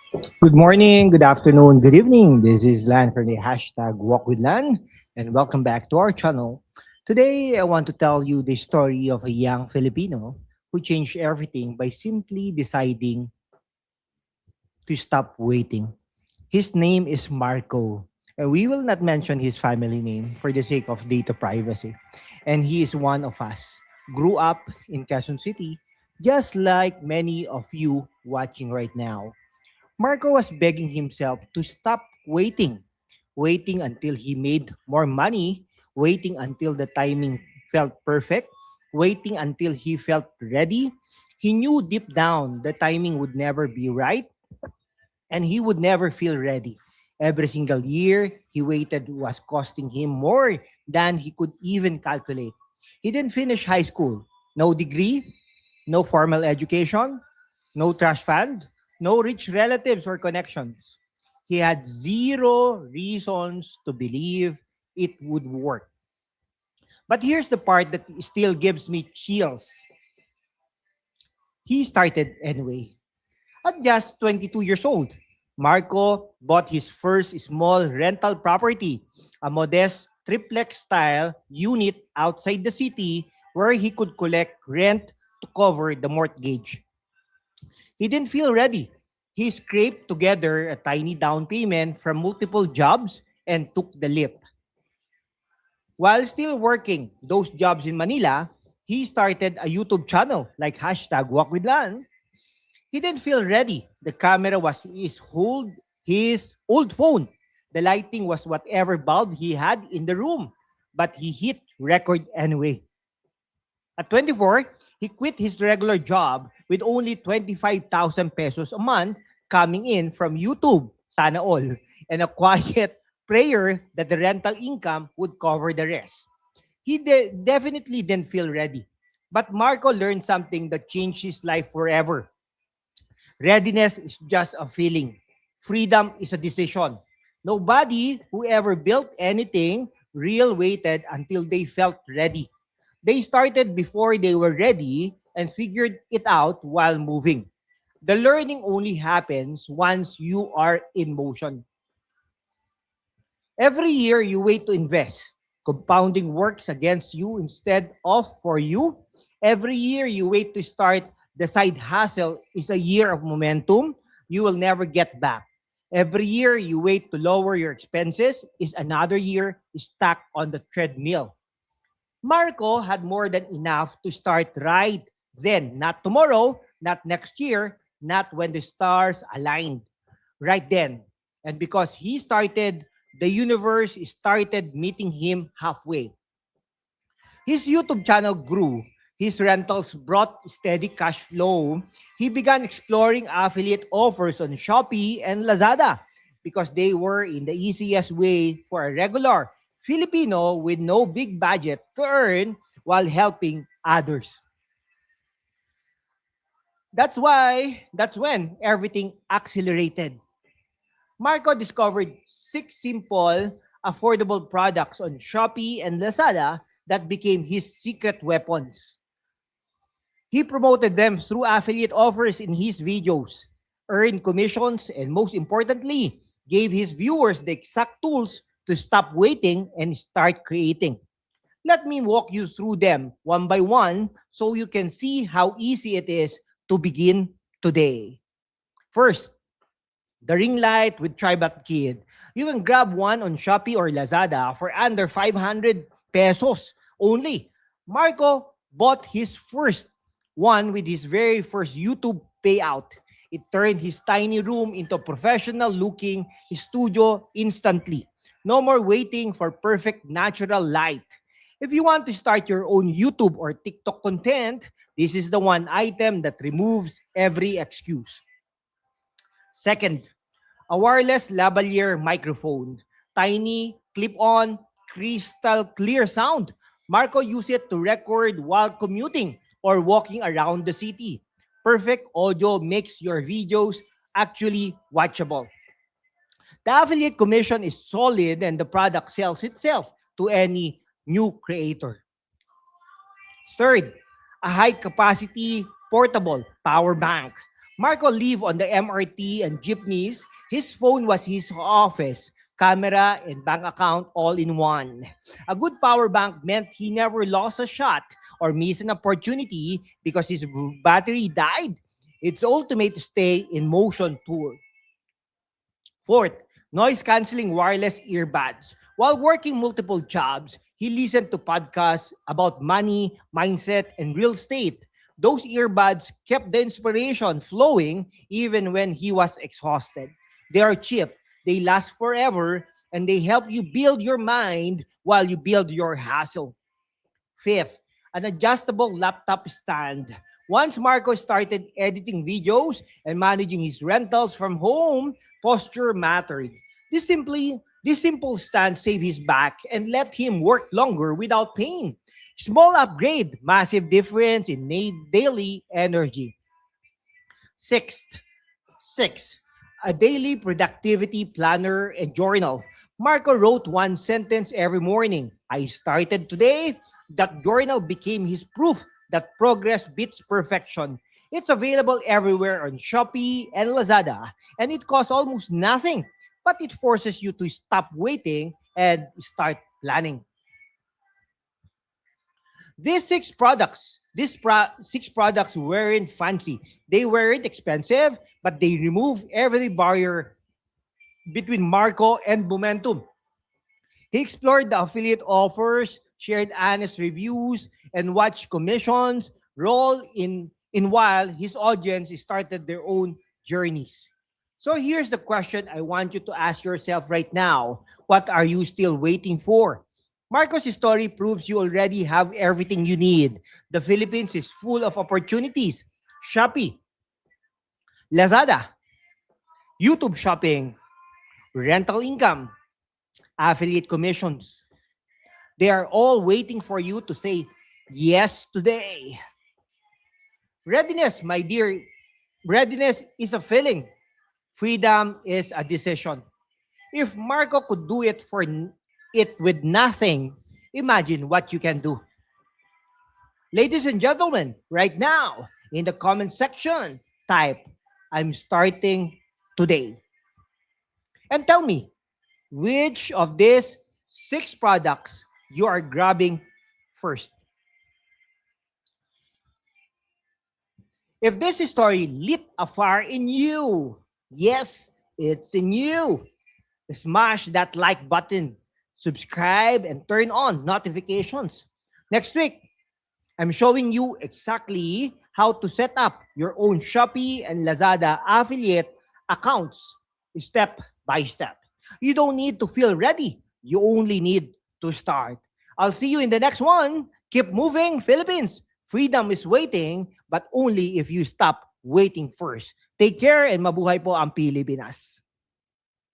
Good morning, good afternoon, good evening. This is Lan from the hashtag Walk with Lan, and welcome back to our channel. Today, I want to tell you the story of a young Filipino who changed everything by simply deciding to stop waiting. His name is Marco, and we will not mention his family name for the sake of data privacy. And he is one of us. Grew up in Quezon City, just like many of you watching right now. Marco was begging himself to stop waiting until he made more money, waiting until the timing felt perfect, waiting until he felt ready. He knew deep down the timing would never be right and he would never feel ready. Every single year he waited was costing him more than he could even calculate. He didn't finish high school. No degree, no formal education, no trust fund, no rich relatives or connections. He had zero reasons to believe it would work. But here's the part that still gives me chills. He started anyway. At just 22 years old, Marco bought his first small rental property, a modest triplex style unit outside the city where he could collect rent to cover the mortgage. He didn't feel ready. He scraped together a tiny down payment from multiple jobs and took the leap. While still working those jobs in Manila, he started a YouTube channel like hashtag Walk with Lan. He didn't feel ready. The camera was his old phone. The lighting was whatever bulb he had in the room. But he hit record anyway. At 24, he quit his regular job with only 25,000 pesos a month coming in from YouTube, sana all, and a quiet prayer that the rental income would cover the rest. He definitely didn't feel ready. But Marco learned something that changed his life forever. Readiness is just a feeling. Freedom is a decision. Nobody who ever built anything real waited until they felt ready. They started before they were ready and figured it out while moving. The learning only happens once you are in motion. Every year you wait to invest. Compounding works against you instead of for you. Every year you wait to start. The side hustle is a year of momentum you will never get back. Every year you wait to lower your expenses is another year stuck on the treadmill. Marco had more than enough to start right then, not tomorrow, not next year, not when the stars aligned. Right then. And because he started, the universe started meeting him halfway. His YouTube channel grew. His rentals brought steady cash flow. He began exploring affiliate offers on Shopee and Lazada because they were in the easiest way for a regular Filipino with no big budget to earn while helping others. That's when everything accelerated. Marco discovered six simple, affordable products on Shopee and Lazada that became his secret weapons. He promoted them through affiliate offers in his videos, earned commissions, and most importantly, gave his viewers the exact tools to stop waiting and start creating. Let me walk you through them one by one so you can see how easy it is to begin today. First, the ring light with Tribat Kid. You can grab one on Shopee or Lazada for under 500 pesos only. Marco bought his first one with his very first YouTube payout. It turned his tiny room into a professional looking studio instantly. No more waiting for perfect natural light. If you want to start your own YouTube or TikTok content, this is the one item that removes every excuse. Second, a wireless lavalier microphone. Tiny, clip-on, crystal clear sound. Marco used it to record while commuting or walking around the city. Perfect audio makes your videos actually watchable. The affiliate commission is solid and the product sells itself to any new creator. Third, a high capacity portable power bank. Marco lived on the MRT and jeepneys. His phone was his office, camera and bank account all in one. A good power bank meant he never lost a shot or missed an opportunity because his battery died. It's ultimate stay in motion tool. Fourth, noise canceling wireless earbuds. While working multiple jobs, he listened to podcasts about money, mindset, and real estate. Those earbuds kept the inspiration flowing even when he was exhausted. They are cheap, they last forever, and they help you build your mind while you build your hustle. Fifth, an adjustable laptop stand. Once Marco started editing videos and managing his rentals from home, posture mattered. This simple stand saved his back and let him work longer without pain. Small upgrade, massive difference in daily energy. Sixth, six, a daily productivity planner and journal. Marco wrote one sentence every morning. I started today. That journal became his proof that progress beats perfection. It's available everywhere on Shopee and Lazada, and it costs almost nothing, but it forces you to stop waiting and start planning. Six products weren't fancy. They weren't expensive, but they remove every barrier between Marco and Momentum. He explored the affiliate offers, shared honest reviews, and watched commissions roll in while his audience started their own journeys. So here's the question I want you to ask yourself right now. What are you still waiting for? Marco's story proves you already have everything you need. The Philippines is full of opportunities. Shopee, Lazada, YouTube shopping, rental income, affiliate commissions. They are all waiting for you to say yes today. Readiness, my dear, readiness is a feeling. Freedom is a decision. If Marco could do it it with nothing, imagine what you can do. Ladies and gentlemen, right now in the comment section, type I'm starting today. And tell me which of these six products you are grabbing first. If this story lit a fire in you, yes, it's in you. Smash that like button, subscribe, and turn on notifications. Next week, I'm showing you exactly how to set up your own Shopee and Lazada affiliate accounts step by step. You don't need to feel ready. You only need to start. I'll see you in the next one. Keep moving, Philippines. Freedom is waiting, but only if you stop waiting first. Take care and mabuhay po ang Pilipinas.